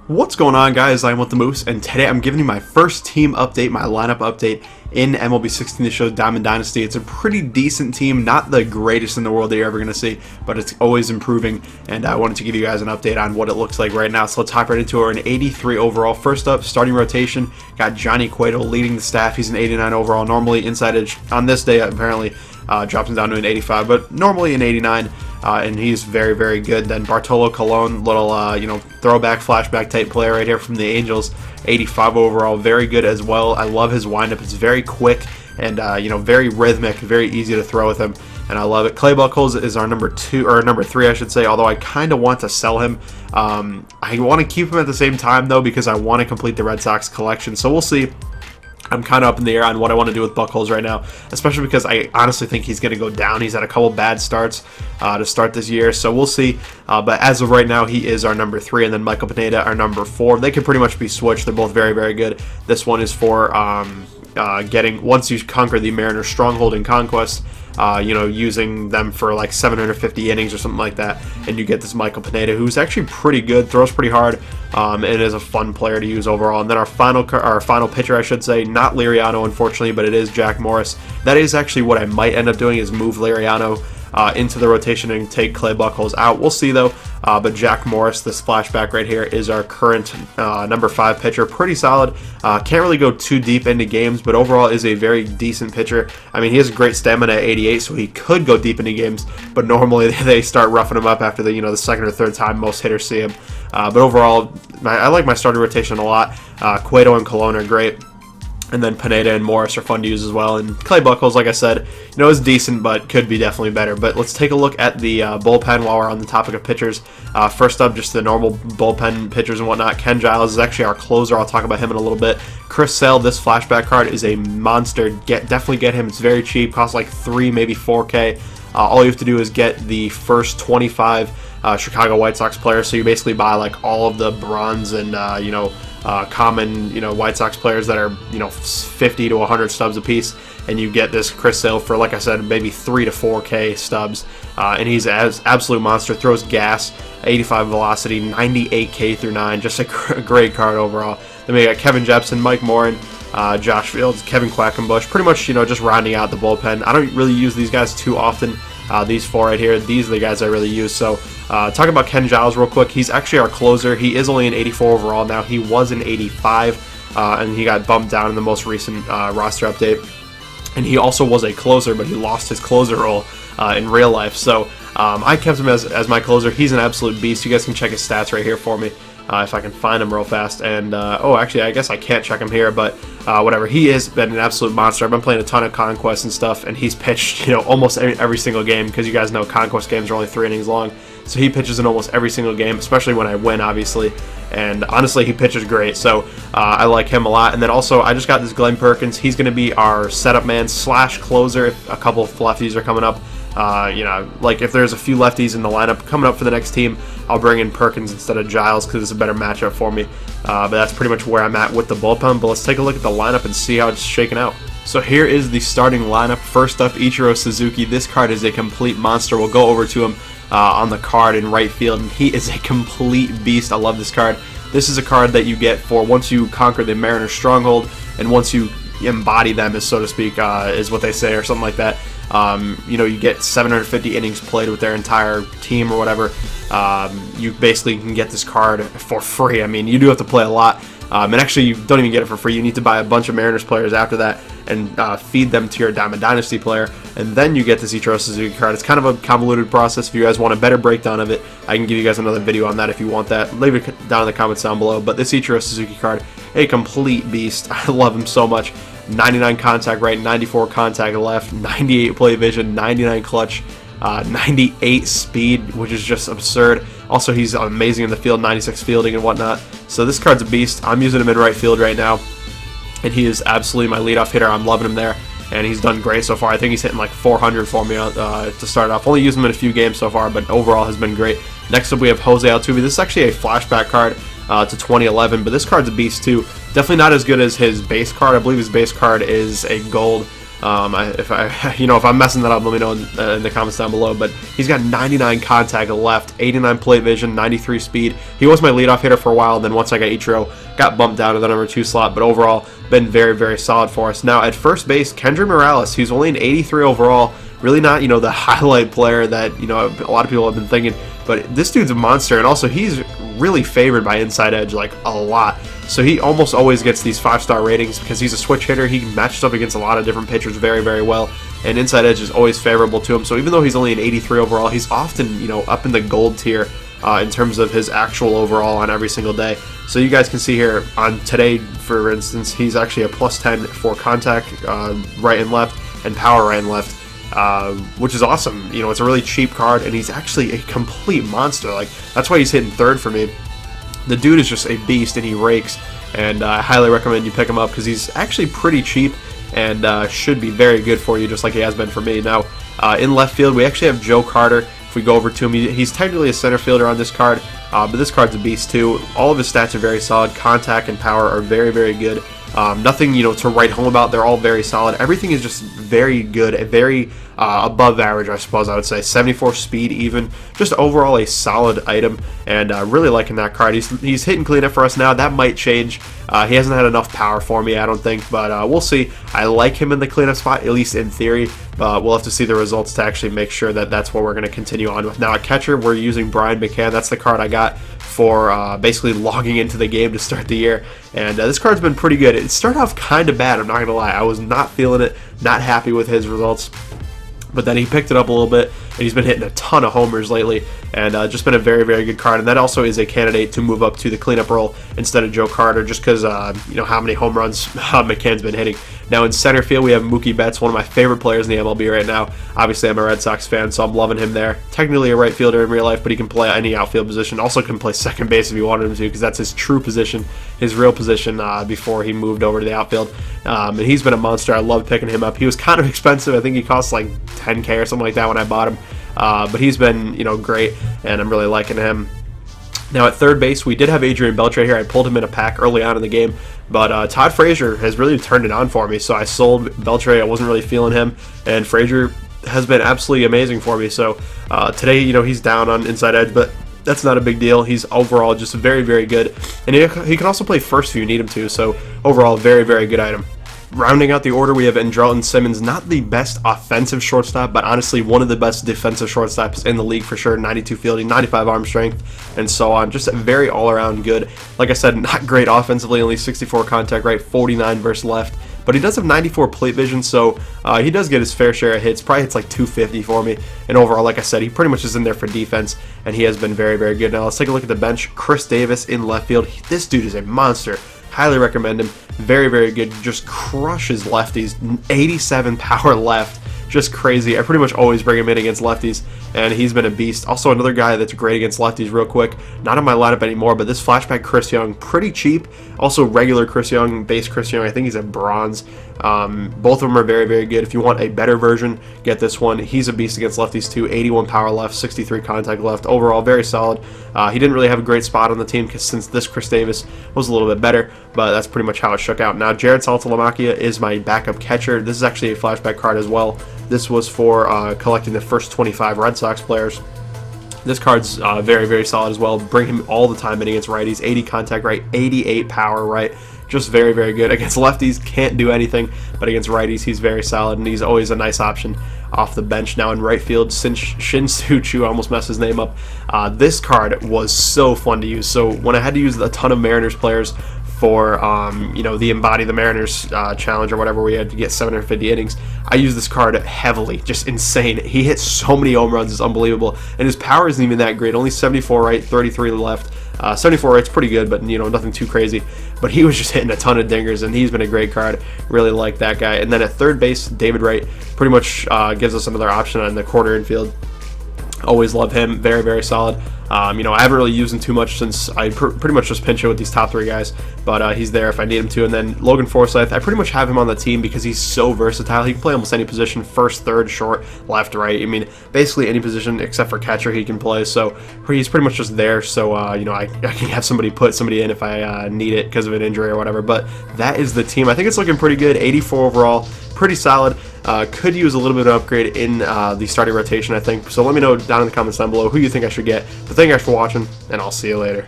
What's going on, guys? I'm with the Moose, and today I'm giving you my first team update, my lineup update in MLB 16, the Show Diamond Dynasty. It's a pretty decent team, not the greatest in the world that you're ever going to see, but it's always improving, and I wanted to give you guys an update on what it looks like right now. So let's hop right into it. We're an 83 overall. First up, starting rotation, got Johnny Cueto leading the staff. He's an 89 overall. Normally inside edge on this day, apparently drops him down to an 85, but normally an 89. And he's very, very good. Then Bartolo Colon, little throwback, flashback type player right here from the Angels, 85 overall, very good as well. I love his windup. It's very quick and very rhythmic, very easy to throw with him, and I love it. Clay Buchholz is our number 3, I should say. Although I kind of want to sell him. I want to keep him at the same time though because I want to complete the Red Sox collection. So we'll see. I'm kind of up in the air on what I want to do with Buchholz right now, especially because I honestly think he's going to go down. He's had a couple bad starts to start this year, so we'll see. But as of right now, he is our number 3, and then Michael Pineda, our number 4. They could pretty much be switched. They're both very, very good. This one is for once you conquer the Mariners' stronghold in Conquest, using them for like 750 innings or something like that, and you get this Michael Pineda, who's actually pretty good, throws pretty hard, and is a fun player to use overall. And then our final pitcher, I should say, not Liriano, unfortunately, but it is Jack Morris. That is actually what I might end up doing, is move Liriano into the rotation and take Clay Buchholz out. We'll see though. But Jack Morris, this flashback right here, is our current number 5 pitcher. Pretty solid. Can't really go too deep into games, but overall is a very decent pitcher. I mean, he has great stamina at 88, so he could go deep into games, but normally they start roughing him up after the second or third time most hitters see him. But overall, I like my starting rotation a lot. Cueto and Colon are great. And then Pineda and Morris are fun to use as well. And Clay Buchholz, like I said, is decent, but could be definitely better. But let's take a look at the bullpen while we're on the topic of pitchers. First up, just the normal bullpen pitchers and whatnot. Ken Giles is actually our closer. I'll talk about him in a little bit. Chris Sale, this flashback card is a monster. Definitely get him. It's very cheap. Costs like 3, maybe 4K. All you have to do is get the first 25 Chicago White Sox players. So you basically buy like all of the bronze and common White Sox players that are 50 to 100 stubs a piece, and you get this Chris Sale for, like I said, maybe 3 to 4K stubs, and he's an absolute monster. Throws gas, 85 velocity, 98K through 9. Just a great card overall. Then we got Kevin Jepsen, Mike Morin, Josh Fields, Kevin Quackenbush. Pretty much just rounding out the bullpen. I don't really use these guys too often. These 4 right here, these are the guys I really use. So talking about Ken Giles real quick, he's actually our closer. He is only an 84 overall now. He was an 85, and he got bumped down in the most recent roster update. And he also was a closer, but he lost his closer role in real life. So I kept him as my closer. He's an absolute beast. You guys can check his stats right here for me. If I can find him real fast. And actually, I guess I can't check him here, but whatever. He has been an absolute monster. I've been playing a ton of Conquest and stuff, and he's pitched almost every single game, because you guys know Conquest games are only 3 innings long. So he pitches in almost every single game, especially when I win, obviously. And honestly, he pitches great, so I like him a lot. And then also, I just got this Glenn Perkins. He's going to be our setup man / closer if a couple of lefties are coming up. Like if there's a few lefties in the lineup coming up for the next team, I'll bring in Perkins instead of Giles because it's a better matchup for me. But that's pretty much where I'm at with the bullpen. But let's take a look at the lineup and see how it's shaking out. So here is the starting lineup. First up, Ichiro Suzuki. This card is a complete monster. We'll go over to him on the card in right field, and he is a complete beast. I love this card. This is a card that you get for once you conquer the Mariners' stronghold, and once you embody them, so to speak, is what they say, or something like that. You get 750 innings played with their entire team or whatever. You basically can get this card for free. I mean, you do have to play a lot. And actually, you don't even get it for free. You need to buy a bunch of Mariners players after that and feed them to your Diamond Dynasty player. And then you get this Ichiro Suzuki card. It's kind of a convoluted process. If you guys want a better breakdown of it, I can give you guys another video on that if you want that. Leave it down in the comments down below. But this Ichiro Suzuki card, a complete beast. I love him so much. 99 contact right, 94 contact left, 98 play vision, 99 clutch, 98 speed, which is just absurd. Also, he's amazing in the field, 96 fielding and whatnot. So this card's a beast. I'm using him in right field right now, and he is absolutely my leadoff hitter. I'm loving him there, and he's done great so far. I think he's hitting like 400 for me to start off. Only used him in a few games so far, but overall has been great. Next up, we have Jose Altuve. This is actually a flashback card to 2011, but this card's a beast too. Definitely not as good as his base card. I believe his base card is a gold. If I'm messing that up, let me know in the comments down below. But he's got 99 contact left, 89 plate vision, 93 speed. He was my leadoff hitter for a while. Then once I got Ichiro, got bumped down to the number 2 slot. But overall, been very, very solid for us. Now at first base, Kendry Morales. He's only an 83 overall. Really not, the highlight player that, a lot of people have been thinking. But this dude's a monster, and also he's really favored by inside edge, like a lot. So he almost always gets these 5-star ratings because he's a switch hitter. He matches up against a lot of different pitchers very, very well, and inside edge is always favorable to him. So even though he's only an 83 overall, he's often, up in the gold tier in terms of his actual overall on every single day. So you guys can see here on today, for instance, he's actually a +10 for contact right and left and power right and left. Which is awesome. It's a really cheap card, and he's actually a complete monster. Like, that's why he's hitting third for me. The dude is just a beast, and he rakes, and I highly recommend you pick him up because he's actually pretty cheap and should be very good for you, just like he has been for me. Now, in left field, we actually have Joe Carter. If we go over to him, he's technically a center fielder on this card, but this card's a beast too. All of his stats are very solid. Contact and power are very, very good. Nothing, to write home about. They're all very solid. Everything is just very good, very above average, I suppose I would say. 74 speed even. Just overall a solid item, and really liking that card. He's hitting cleanup for us now. That might change. He hasn't had enough power for me, I don't think, but we'll see. I like him in the cleanup spot, at least in theory, but we'll have to see the results to actually make sure that that's what we're going to continue on with. Now at catcher, we're using Brian McCann. That's the card I got for basically logging into the game to start the year, and this card's been pretty good. It started off kind of bad, I'm not gonna lie. I was not feeling it, not happy with his results, but then he picked it up a little bit, and he's been hitting a ton of homers lately, and just been a very, very good card. And that also is a candidate to move up to the cleanup role instead of Joe Carter, just because how many home runs McCann's been hitting. Now in center field, we have Mookie Betts, one of my favorite players in the MLB right now. Obviously, I'm a Red Sox fan, so I'm loving him there. Technically a right fielder in real life, but he can play any outfield position. Also can play second base if you wanted him to, because that's his true position, his real position before he moved over to the outfield. And he's been a monster. I love picking him up. He was kind of expensive. I think he cost like $10K or something like that when I bought him. But he's been, great, and I'm really liking him. Now at third base, we did have Adrian Beltre here. I pulled him in a pack early on in the game, but Todd Frazier has really turned it on for me. So I sold Beltre. I wasn't really feeling him, and Frazier has been absolutely amazing for me. So today, he's down on inside edge, but that's not a big deal. He's overall just very, very good, and he can also play first if you need him to. So overall, very, very good item. Rounding out the order, we have Andrelton Simmons, not the best offensive shortstop, but honestly one of the best defensive shortstops in the league for sure. 92 fielding, 95 arm strength, and so on. Just very all-around good. Like I said, not great offensively, only 64 contact right, 49 versus left, but he does have 94 plate vision, so he does get his fair share of hits. Probably hits like 250 for me, and overall, like I said, he pretty much is in there for defense, and he has been very, very good. Now let's take a look at the bench. Chris Davis in left field. This dude is a monster. Highly recommend him. Very, very good. Just crushes lefties. 87 power left. Just crazy. I pretty much always bring him in against lefties, and he's been a beast. Also, another guy that's great against lefties real quick. Not in my lineup anymore, but this flashback Chris Young, pretty cheap. Also, regular Chris Young, base Chris Young. I think he's a bronze. Both of them are very, very good. If you want a better version, get this one. He's a beast against lefties too. 81 power left, 63 contact left. Overall, very solid. He didn't really have a great spot on the team since this Chris Davis was a little bit better, but that's pretty much how it shook out. Now, Jared Saltalamacchia is my backup catcher. This is actually a flashback card as well. This was for collecting the first 25 Red Sox players. This card's very, very solid as well. Bring him all the time in against righties. 80 contact right, 88 power right. Just very, very good. Against lefties, can't do anything, but against righties, he's very solid, and he's always a nice option off the bench. Now in right field, Shin-Soo Choo, I almost messed his name up. This card was so fun to use. So when I had to use a ton of Mariners players for the Embody the Mariners challenge or whatever, we had to get 750 innings, I used this card heavily. Just insane. He hits so many home runs, it's unbelievable, and his power isn't even that great. Only 74 right, 33 left. 74 right's pretty good, but nothing too crazy. But he was just hitting a ton of dingers, and he's been a great card. Really like that guy. And then at third base, David Wright pretty much gives us another option on the corner infield. Always love him. Very, very solid. I haven't really used him too much since I pretty much just pinch hit with these top three guys, but he's there if I need him to. And then Logan Forsythe, I pretty much have him on the team because he's so versatile. He can play almost any position, first, third, short, left, right. I mean, basically any position except for catcher he can play, so he's pretty much just there. So, I can have somebody put somebody in if I need it because of an injury or whatever. But that is the team. I think it's looking pretty good. 84 overall. Pretty solid. Could use a little bit of upgrade in the starting rotation, I think. So let me know down in the comments down below who you think I should get. But thank you guys for watching, and I'll see you later.